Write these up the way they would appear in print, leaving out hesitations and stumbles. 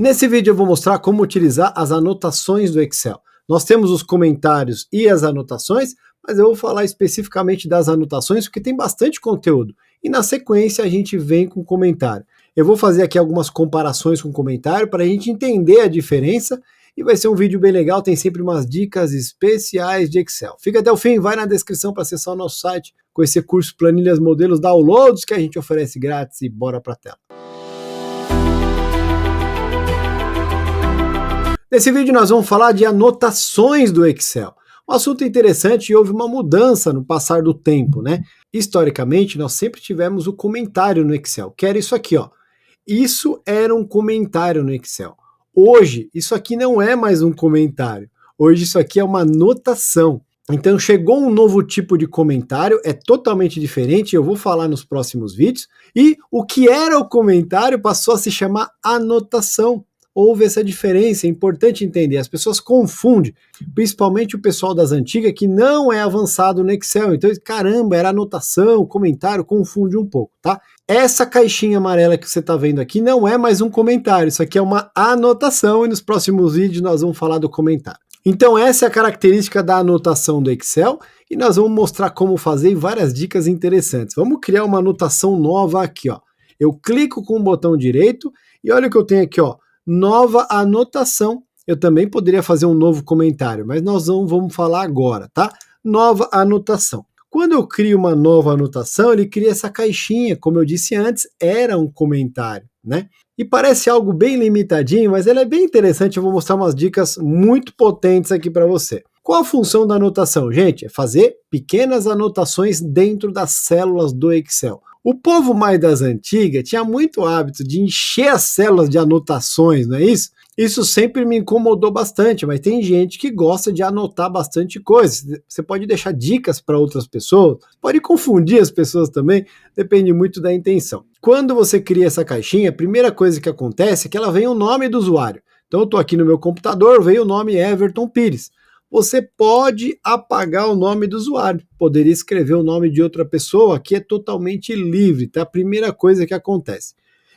Nesse vídeo eu vou mostrar como utilizar as anotações do Excel. Nós temos os comentários e as anotações, mas eu vou falar especificamente das anotações porque tem bastante conteúdo. E na sequência a gente vem com o comentário. Eu vou fazer aqui algumas comparações com o comentário para a gente entender a diferença e vai ser um vídeo bem legal, tem sempre umas dicas especiais de Excel. Fica até o fim, vai na descrição para acessar o nosso site, conhecer curso, planilhas, modelos, downloads que a gente oferece grátis e bora para a tela. Nesse vídeo nós vamos falar de anotações do Excel. Um assunto interessante e houve uma mudança no passar do tempo, né? Historicamente, nós sempre tivemos o comentário no Excel, que era isso aqui, ó. Isso era um comentário no Excel. Hoje, isso aqui não é mais um comentário. Hoje, isso aqui é uma anotação. Então, chegou um novo tipo de comentário, é totalmente diferente, eu vou falar nos próximos vídeos. E o que era o comentário passou a se chamar anotação. Houve essa diferença, é importante entender, as pessoas confundem, principalmente o pessoal das antigas que não é avançado no Excel, então caramba, era anotação, comentário, confunde um pouco, tá? Essa caixinha amarela que você está vendo aqui não é mais um comentário, isso aqui é uma anotação e nos próximos vídeos nós vamos falar do comentário. Então essa é a característica da anotação do Excel e nós vamos mostrar como fazer e várias dicas interessantes. Vamos criar uma anotação nova aqui, ó. Eu clico com o botão direito e olha o que eu tenho aqui, ó. Nova anotação. Eu também poderia fazer um novo comentário, mas nós não vamos falar agora, tá? Nova anotação. Quando eu crio uma nova anotação, ele cria essa caixinha, como eu disse antes, era um comentário, né? E parece algo bem limitadinho, mas ele é bem interessante, eu vou mostrar umas dicas muito potentes aqui para você. Qual a função da anotação, gente? É fazer pequenas anotações dentro das células do Excel. O povo mais das antigas tinha muito hábito de encher as células de anotações, não é isso? Isso sempre me incomodou bastante, mas tem gente que gosta de anotar bastante coisa. Você pode deixar dicas para outras pessoas, pode confundir as pessoas também, depende muito da intenção. Quando você cria essa caixinha, a primeira coisa que acontece é que ela vem o nome do usuário. Então eu estou aqui no meu computador, veio o nome Everton Pires. Você pode apagar o nome do usuário, poderia escrever o nome de outra pessoa, aqui é totalmente livre, tá? A primeira coisa que acontece.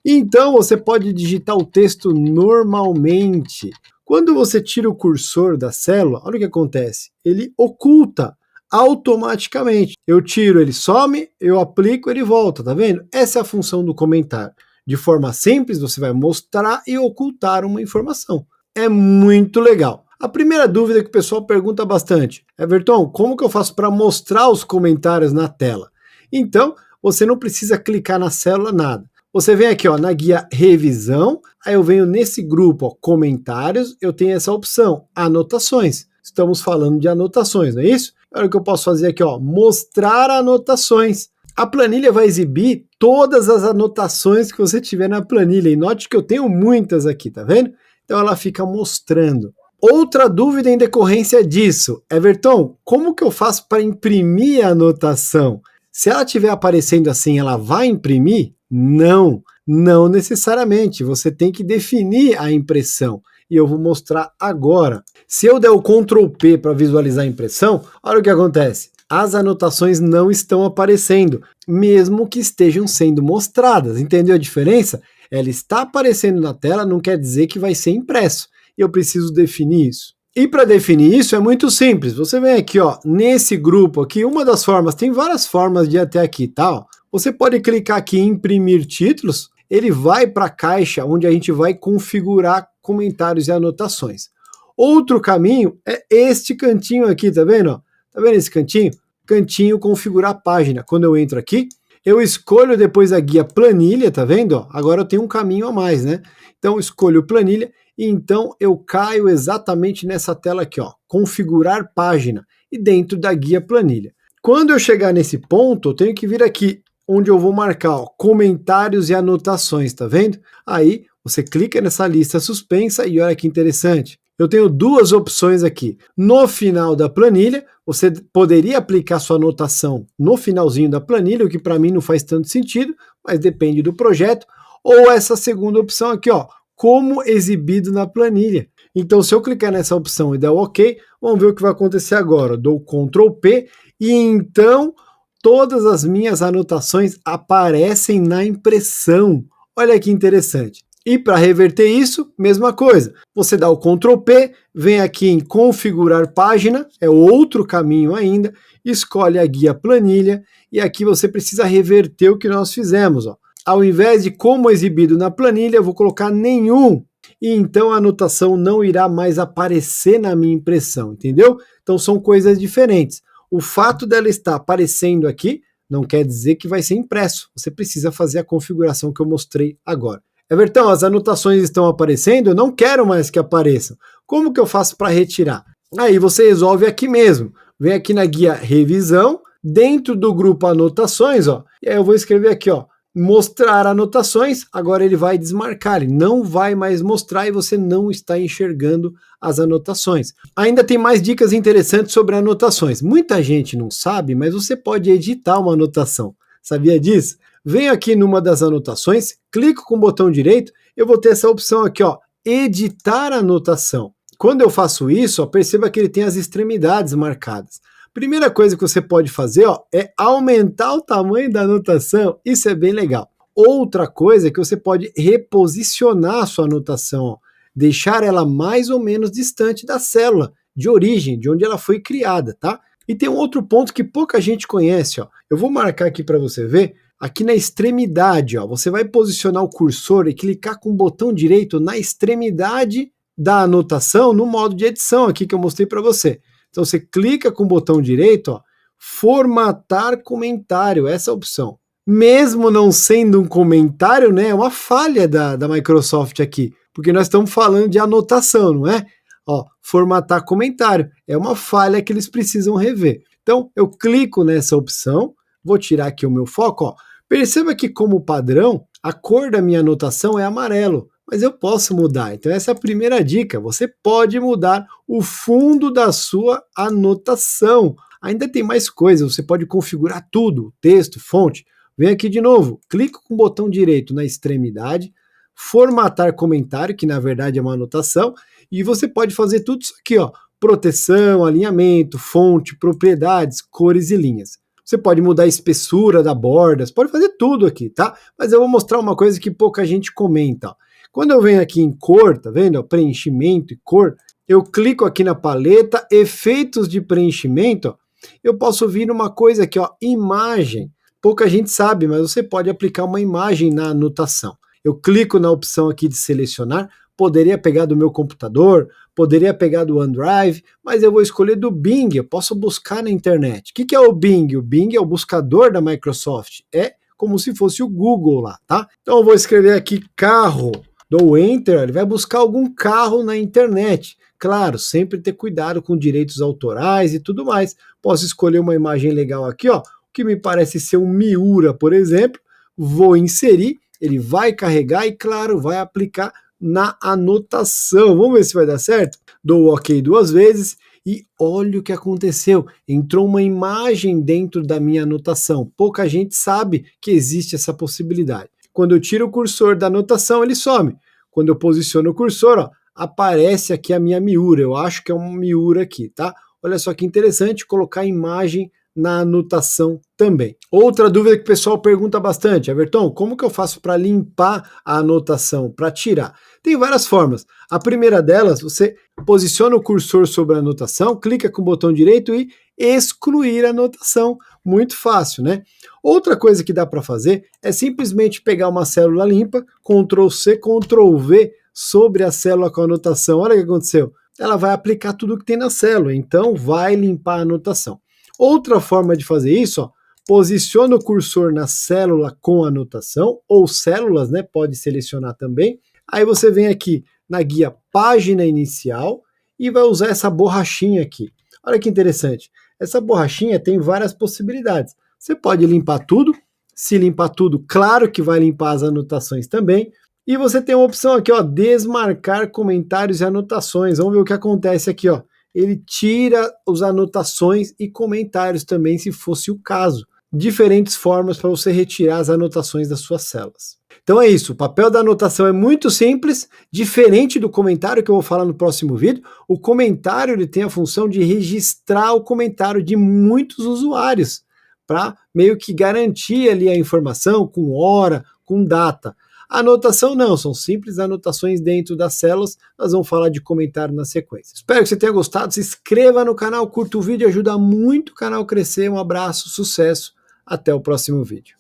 Então você pode digitar o texto normalmente. Quando você tira o cursor da célula, olha o que acontece, ele oculta automaticamente. Eu tiro, ele some, eu aplico, ele volta, tá vendo? Essa é a função do comentário. De forma simples, você vai mostrar e ocultar uma informação. É muito legal. A primeira dúvida que o pessoal pergunta bastante, Everton, como que eu faço para mostrar os comentários na tela? Então, você não precisa clicar na célula, nada. Você vem aqui ó, na guia revisão, aí eu venho nesse grupo, ó, comentários, eu tenho essa opção, anotações. Estamos falando de anotações, não é isso? Olha o que eu posso fazer aqui, ó, mostrar anotações. A planilha vai exibir todas as anotações que você tiver na planilha, e note que eu tenho muitas aqui, tá vendo? Então ela fica mostrando. Outra dúvida em decorrência disso, Everton, como que eu faço para imprimir a anotação? Se ela estiver aparecendo assim, ela vai imprimir? Não, não necessariamente, você tem que definir a impressão e eu vou mostrar agora. Se eu der o Ctrl P para visualizar a impressão, olha o que acontece. As anotações não estão aparecendo, mesmo que estejam sendo mostradas, entendeu a diferença? Ela está aparecendo na tela, não quer dizer que vai ser impresso. E eu preciso definir isso. E para definir isso é muito simples. Você vem aqui, ó, nesse grupo aqui, uma das formas, tem várias formas de ir até aqui, tá? Ó. Você pode clicar aqui em imprimir títulos, ele vai para a caixa onde a gente vai configurar comentários e anotações. Outro caminho é este cantinho aqui, tá vendo? Ó? Tá vendo esse cantinho? Cantinho configurar página. Quando eu entro aqui, eu escolho depois a guia planilha, tá vendo? Ó, agora eu tenho um caminho a mais, né? Então eu escolho planilha e então eu caio exatamente nessa tela aqui, ó, configurar página e dentro da guia planilha. Quando eu chegar nesse ponto, eu tenho que vir aqui onde eu vou marcar, ó, comentários e anotações, tá vendo? Aí você clica nessa lista suspensa e olha que interessante. Eu tenho duas opções aqui. No final da planilha, você poderia aplicar sua anotação no finalzinho da planilha, o que para mim não faz tanto sentido, mas depende do projeto. Ou essa segunda opção aqui, ó, como exibido na planilha. Então, se eu clicar nessa opção e der o OK, vamos ver o que vai acontecer agora. Eu dou Ctrl P e então todas as minhas anotações aparecem na impressão. Olha que interessante. E para reverter isso, mesma coisa. Você dá o Ctrl P, vem aqui em configurar página, é outro caminho ainda, escolhe a guia planilha e aqui você precisa reverter o que nós fizemos. Ó. Ao invés de como exibido na planilha, eu vou colocar nenhum. E então a anotação não irá mais aparecer na minha impressão, entendeu? Então são coisas diferentes. O fato dela estar aparecendo aqui não quer dizer que vai ser impresso. Você precisa fazer a configuração que eu mostrei agora. Everton, as anotações estão aparecendo, eu não quero mais que apareçam. Como que eu faço para retirar? Aí você resolve aqui mesmo. Vem aqui na guia revisão, dentro do grupo anotações, ó, e aí eu vou escrever aqui, ó, mostrar anotações, agora ele vai desmarcar, ele não vai mais mostrar e você não está enxergando as anotações. Ainda tem mais dicas interessantes sobre anotações. Muita gente não sabe, mas você pode editar uma anotação. Sabia disso? Venho aqui numa das anotações, clico com o botão direito, eu vou ter essa opção aqui, ó, editar anotação. Quando eu faço isso, ó, perceba que ele tem as extremidades marcadas. Primeira coisa que você pode fazer, ó, é aumentar o tamanho da anotação, isso é bem legal. Outra coisa é que você pode reposicionar a sua anotação, ó, deixar ela mais ou menos distante da célula de origem, de onde ela foi criada, tá? E tem um outro ponto que pouca gente conhece, ó. Eu vou marcar aqui para você ver. Aqui na extremidade, ó, você vai posicionar o cursor e clicar com o botão direito na extremidade da anotação no modo de edição aqui que eu mostrei para você. Então você clica com o botão direito, ó, formatar comentário, essa opção. Mesmo não sendo um comentário, né, é uma falha da Microsoft aqui, porque nós estamos falando de anotação, não é? Ó, formatar comentário, é uma falha que eles precisam rever. Então eu clico nessa opção, vou tirar aqui o meu foco, ó. Perceba que como padrão, a cor da minha anotação é amarelo, mas eu posso mudar. Então essa é a primeira dica, você pode mudar o fundo da sua anotação. Ainda tem mais coisas, você pode configurar tudo, texto, fonte. Vem aqui de novo, clico com o botão direito na extremidade, formatar comentário, que na verdade é uma anotação, e você pode fazer tudo isso aqui, ó, proteção, alinhamento, fonte, propriedades, cores e linhas. Você pode mudar a espessura da borda, você pode fazer tudo aqui, tá? Mas eu vou mostrar uma coisa que pouca gente comenta, ó. Quando eu venho aqui em cor, tá vendo? Preenchimento e cor, eu clico aqui na paleta, efeitos de preenchimento, ó, eu posso vir uma coisa aqui, ó, imagem. Pouca gente sabe, mas você pode aplicar uma imagem na anotação. Eu clico na opção aqui de selecionar, poderia pegar do meu computador, poderia pegar do OneDrive, mas eu vou escolher do Bing, eu posso buscar na internet. O que é o Bing? O Bing é o buscador da Microsoft, é como se fosse o Google lá, tá? Então eu vou escrever aqui carro, dou Enter, ele vai buscar algum carro na internet. Claro, sempre ter cuidado com direitos autorais e tudo mais. Posso escolher uma imagem legal aqui, ó, que me parece ser um Miura, por exemplo, vou inserir, ele vai carregar e, claro, vai aplicar na anotação. Vamos ver se vai dar certo? Dou o OK 2 vezes e olha o que aconteceu. Entrou uma imagem dentro da minha anotação. Pouca gente sabe que existe essa possibilidade. Quando eu tiro o cursor da anotação, ele some. Quando eu posiciono o cursor, ó, aparece aqui a minha Miura. Eu acho que é um Miura aqui, tá? Olha só que interessante colocar imagem na anotação também. Outra dúvida que o pessoal pergunta bastante, Everton, como que eu faço para limpar a anotação, para tirar? Tem várias formas. A primeira delas, você posiciona o cursor sobre a anotação, clica com o botão direito e excluir a anotação. Muito fácil, né? Outra coisa que dá para fazer é simplesmente pegar uma célula limpa, Ctrl C, Ctrl V sobre a célula com a anotação. Olha o que aconteceu. Ela vai aplicar tudo que tem na célula, então vai limpar a anotação. Outra forma de fazer isso, ó, posiciona o cursor na célula com anotação, ou células, né? Pode selecionar também. Aí você vem aqui na guia página inicial e vai usar essa borrachinha aqui. Olha que interessante. Essa borrachinha tem várias possibilidades. Você pode limpar tudo. Se limpar tudo, claro que vai limpar as anotações também. E você tem uma opção aqui, ó, desmarcar comentários e anotações. Vamos ver o que acontece aqui, ó. Ele tira as anotações e comentários também, se fosse o caso. Diferentes formas para você retirar as anotações das suas células. Então é isso, o papel da anotação é muito simples, diferente do comentário que eu vou falar no próximo vídeo. O comentário ele tem a função de registrar o comentário de muitos usuários, para meio que garantir ali a informação com hora, com data. Anotação não, são simples anotações dentro das células, nós vamos falar de comentário na sequência. Espero que você tenha gostado, se inscreva no canal, curta o vídeo, ajuda muito o canal a crescer. Um abraço, sucesso, até o próximo vídeo.